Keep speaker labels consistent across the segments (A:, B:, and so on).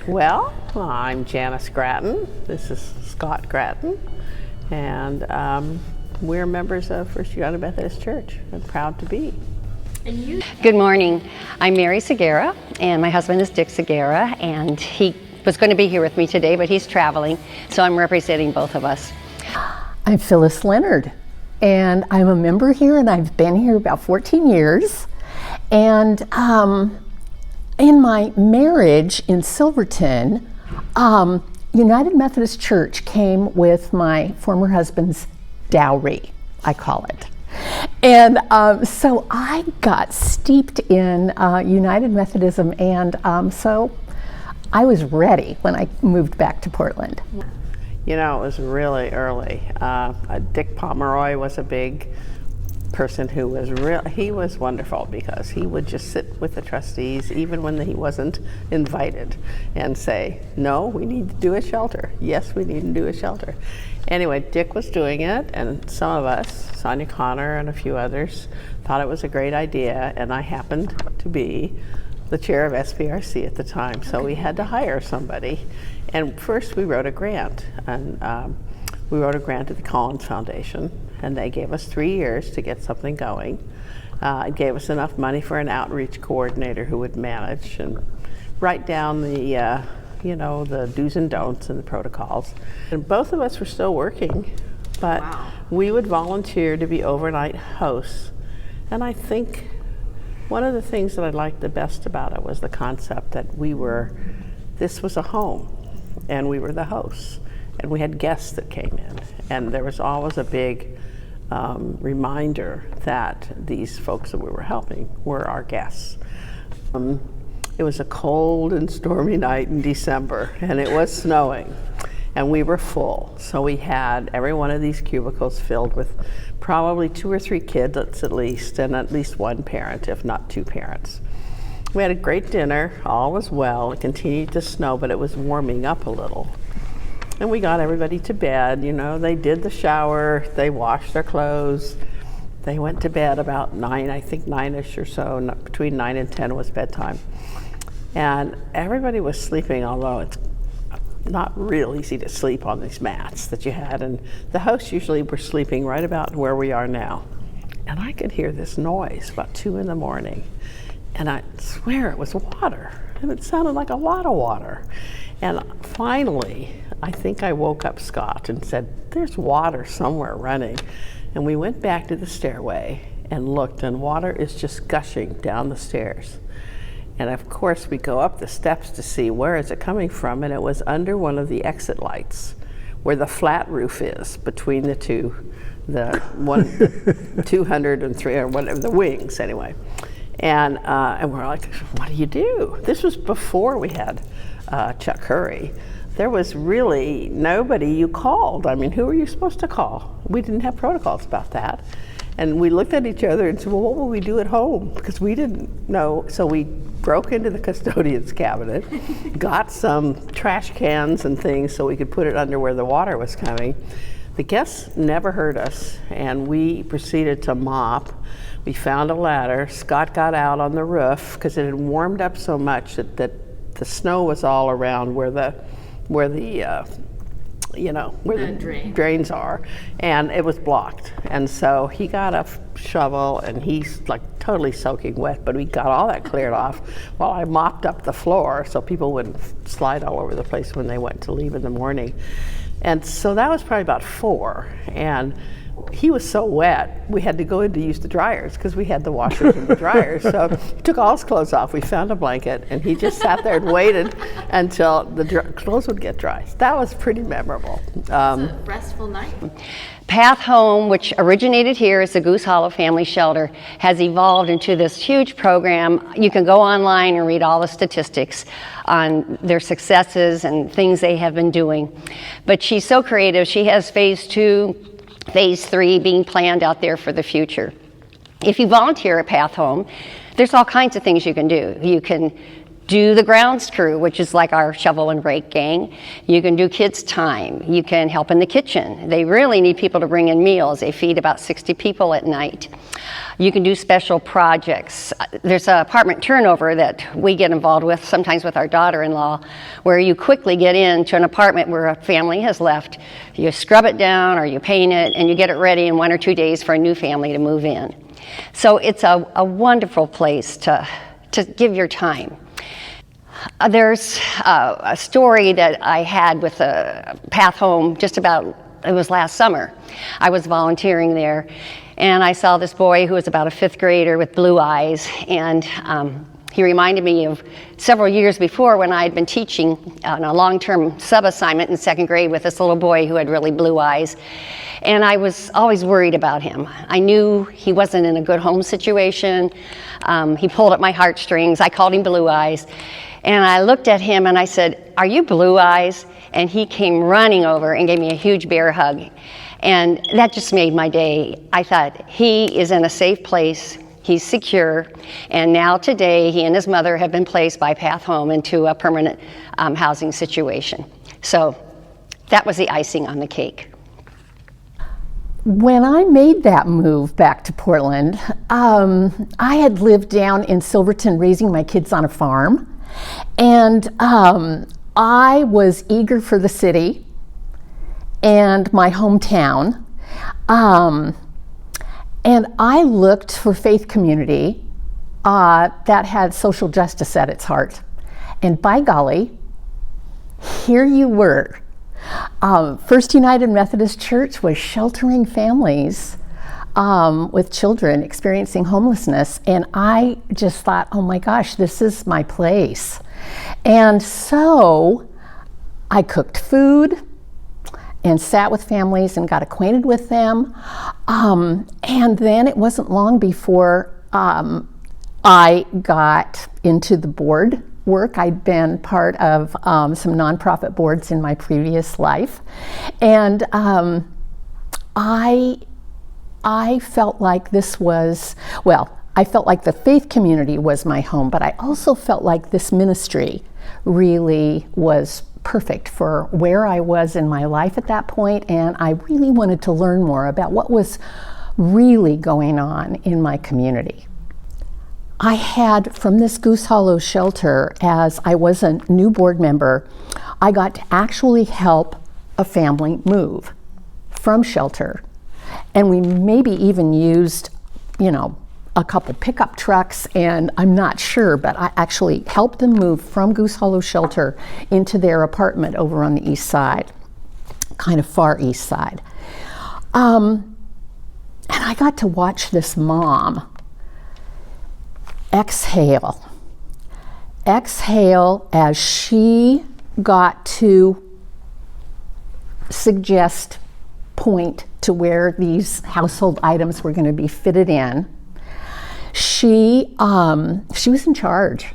A: Well, I'm Janice Grattan. This is Scott Grattan, and we're members of First United Methodist Church. I'm proud to be.
B: Good morning. I'm Mary Segura, and my husband is Dick Segura, and he was going to be here with me today, but he's traveling, so I'm representing both of us.
C: I'm Phyllis Leonard, and I'm a member here, and I've been here about 14 years. And in my marriage in Silverton, United Methodist Church came with my former husband's dowry, I call it. And so I got steeped in United Methodism, and so I was ready when I moved back to Portland.
A: You know, it was really early. Dick Pomeroy was a big person who was he was wonderful because he would just sit with the trustees even when he wasn't invited and say, no, we need to do a shelter. Yes, we need to do a shelter. Anyway, Dick was doing it, and some of us, Sonia Connor and a few others, thought it was a great idea, and I happened to be the chair of SPRC at the time, so we had to hire somebody. And first we wrote a grant, and we wrote a grant to the Collins Foundation, and they gave us 3 years to get something going. It gave us enough money for an outreach coordinator who would manage and write down the the do's and don'ts and the protocols. And both of us were still working, but we would volunteer to be overnight hosts. And I think one of the things that I liked the best about it was the concept that this was a home, and we were the hosts, and we had guests that came in, and there was always a big reminder that these folks that we were helping were our guests. It was a cold and stormy night in December, and it was snowing, and we were full. So we had every one of these cubicles filled with probably 2 or 3 kids at least, and at least one parent, if not 2 parents. We had a great dinner, all was well. It continued to snow, but it was warming up a little. And we got everybody to bed. You know, they did the shower, they washed their clothes. They went to bed about 9, I think 9-ish or so, between 9 and 10 was bedtime. And everybody was sleeping, although it's not real easy to sleep on these mats that you had. And the hosts usually were sleeping right about where we are now. And I could hear this noise about 2 in the morning. And I swear it was water. And it sounded like a lot of water. And finally, I think I woke up Scott and said, there's water somewhere running. And we went back to the stairway and looked, and water is just gushing down the stairs. And of course, we go up the steps to see where is it coming from, and it was under one of the exit lights where the flat roof is between the two, the 200 and 3, or whatever, the wings anyway. And we're like, what do you do? This was before we had Chuck Hurry. There was really nobody you called. I mean, who were you supposed to call? We didn't have protocols about that. And we looked at each other and said, well, what will we do at home? Because we didn't know. So we broke into the custodian's cabinet, got some trash cans and things so we could put it under where the water was coming. The guests never heard us, and we proceeded to mop. We found a ladder. Scott got out on the roof because it had warmed up so much that the snow was all around where the drains are, and it was blocked. And so he got a shovel, and he's like totally soaking wet, but we got all that cleared off while I mopped up the floor so people wouldn't slide all over the place when they went to leave in the morning. And so that was probably about 4, and he was so wet, we had to go in to use the dryers because we had the washers and the dryers. So he took all his clothes off. We found a blanket, and he just sat there and waited until the clothes would get dry. That was pretty memorable.
D: It's a restful night.
B: Path Home, which originated here as the Goose Hollow Family Shelter, has evolved into this huge program. You can go online and read all the statistics on their successes and things they have been doing. But she's so creative. She has phase 2, phase 3 being planned out there for the future. If you volunteer at Path Home, there's all kinds of things you can do. You can do the grounds crew, which is like our shovel and rake gang. You can do kids' time. You can help in the kitchen. They really need people to bring in meals. They feed about 60 people at night. You can do special projects. There's an apartment turnover that we get involved with, sometimes with our daughter-in-law, where you quickly get into an apartment where a family has left. You scrub it down or you paint it, and you get it ready in 1 or 2 days for a new family to move in. So it's a wonderful place to give your time. There's a story that I had with Path Home it was last summer. I was volunteering there, and I saw this boy who was about a 5th grader with blue eyes, and he reminded me of several years before when I had been teaching on a long-term sub-assignment in 2nd grade with this little boy who had really blue eyes. And I was always worried about him. I knew he wasn't in a good home situation. He pulled at my heartstrings. I called him Blue Eyes. And I looked at him and I said, "Are you Blue Eyes?" And he came running over and gave me a huge bear hug. And that just made my day. I thought, he is in a safe place. He's secure. And now today, he and his mother have been placed by Path Home into a permanent housing situation. So that was the icing on the cake.
C: When I made that move back to Portland, I had lived down in Silverton raising my kids on a farm. And I was eager for the city and my hometown. And I looked for faith community that had social justice at its heart. And by golly, here you were. First United Methodist Church was sheltering families with children experiencing homelessness, and I just thought, oh my gosh, this is my place. And so I cooked food and sat with families and got acquainted with them, and then it wasn't long before I got into the board work. I'd been part of some nonprofit boards in my previous life, and I felt like this was, I felt like the faith community was my home, but I also felt like this ministry really was perfect for where I was in my life at that point, and I really wanted to learn more about what was really going on in my community. I had, from this Goose Hollow shelter, as I was a new board member, I got to actually help a family move from shelter. And we maybe even used, a couple pickup trucks, and I'm not sure, but I actually helped them move from Goose Hollow shelter into their apartment over on the east side, kind of far east side. And I got to watch this mom exhale as she got to point to where these household items were going to be fitted in. She was in charge,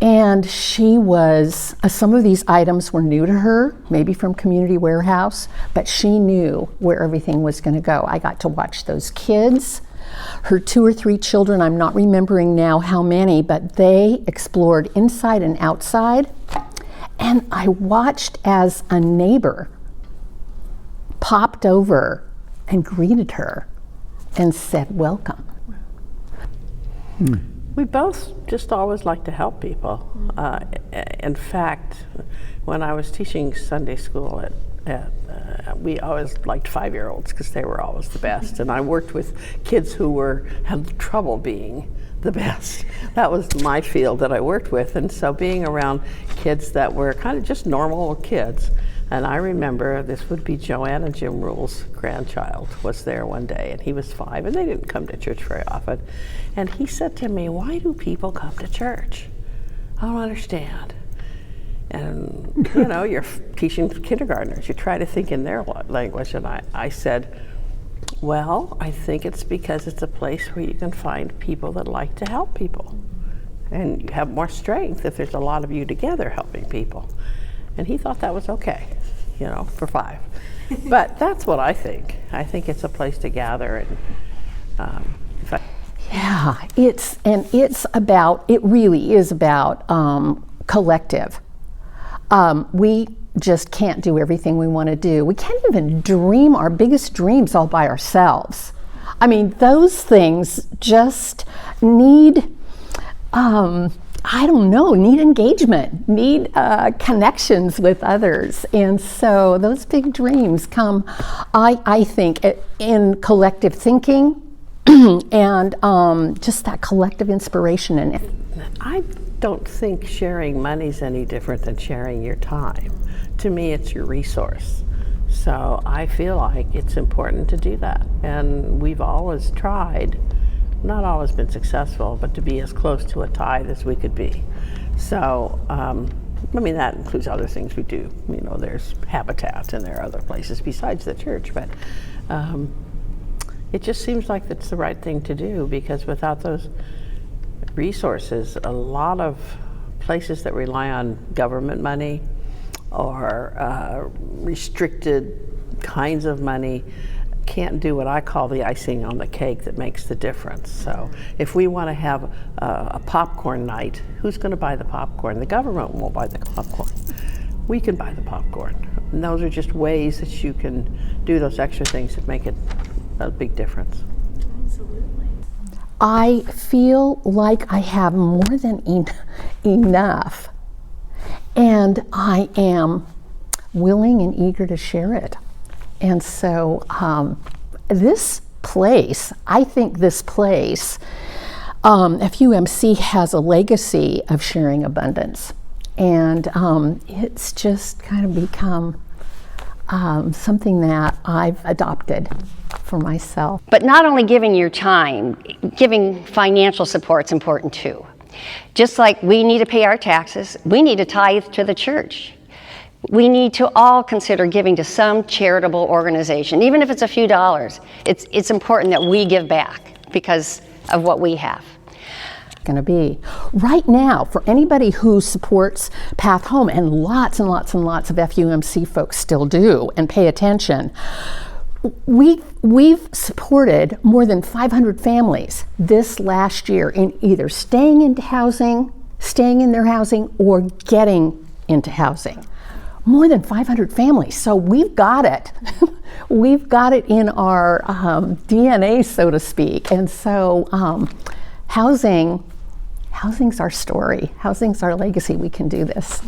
C: and she was, some of these items were new to her, maybe from Community Warehouse, but she knew where everything was going to go. I got to watch those kids, her 2 or 3 children, I'm not remembering now how many, but they explored inside and outside, and I watched as a neighbor popped over and greeted her and said, "Welcome."
A: We both just always like to help people. In fact, when I was teaching Sunday school we always liked 5-year-olds because they were always the best. And I worked with kids who had trouble being the best. That was my field that I worked with. And so being around kids that were kind of just normal kids. And I remember this would be Joanna Jim Rule's grandchild was there one day, and he was 5, and they didn't come to church very often. And he said to me, "Why do people come to church? I don't understand." And you're teaching kindergartners, you try to think in their language. And I said, "Well, I think it's because it's a place where you can find people that like to help people. And you have more strength if there's a lot of you together helping people." And he thought that was okay, for 5. But that's what I think. I think it's a place to gather. And
C: Yeah, it really is about collective. We just can't do everything we want to do. We can't even dream our biggest dreams all by ourselves. I mean, those things just need, need engagement, need connections with others. And so those big dreams come, I think, in collective thinking and just that collective inspiration. And
A: I don't think sharing money's any different than sharing your time. To me, it's your resource. So I feel like it's important to do that. And we've always tried, not always been successful, but to be as close to a tithe as we could be. So, that includes other things we do. You know, there's Habitat and there are other places besides the church, but it just seems like it's the right thing to do, because without those resources, a lot of places that rely on government money or restricted kinds of money can't do what I call the icing on the cake that makes the difference. So if we want to have a popcorn night, who's going to buy the popcorn? The government won't buy the popcorn. We can buy the popcorn. And those are just ways that you can do those extra things that make it a big difference.
D: Absolutely.
C: I feel like I have more than enough, and I am willing and eager to share it. And so this place, I think this place, FUMC has a legacy of sharing abundance. And it's just kind of become something that I've adopted for myself.
B: But not only giving your time, giving financial support's important too. Just like we need to pay our taxes, we need to tithe to the church. We need to all consider giving to some charitable organization, even if it's a few dollars. It's important that we give back because of what we have.
C: Going to be right now, for anybody who supports Path Home, and lots and lots and lots of FUMC folks still do and pay attention, we've supported more than 500 families this last year in either staying in their housing or getting into housing. More than 500 families. So we've got it. We've got it in our DNA, so to speak. And so housing's our story. Housing's our legacy. We can do this.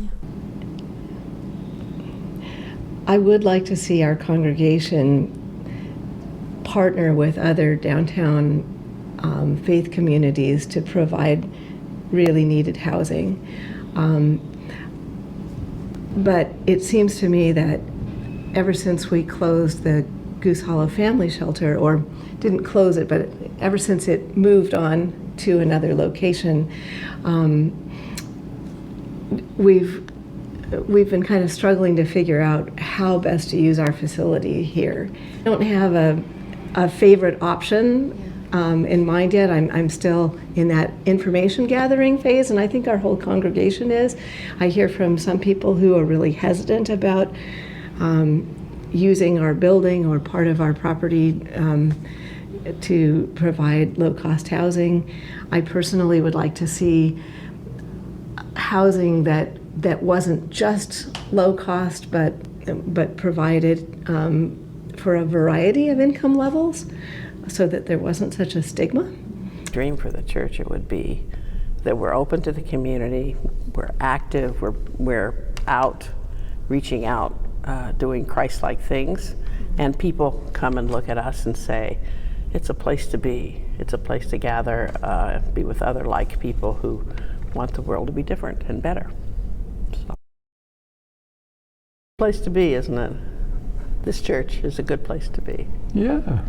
E: I would like to see our congregation partner with other downtown faith communities to provide really needed housing. But it seems to me that ever since we closed the Goose Hollow Family Shelter, or didn't close it, but ever since it moved on to another location, we've been kind of struggling to figure out how best to use our facility here. I don't have a favorite option in mind yet. I'm still in that information gathering phase, and I think our whole congregation is. I hear from some people who are really hesitant about using our building or part of our property to provide low-cost housing. I personally would like to see housing that wasn't just low cost, but provided for a variety of income levels, so that there wasn't such a stigma.
A: Dream for the church, it would be that we're open to the community, we're active, we're out, reaching out, doing Christ-like things, and people come and look at us and say, it's a place to be, it's a place to gather, be with other like people who want the world to be different and better. So, place to be, isn't it? This church is a good place to be.
F: Yeah.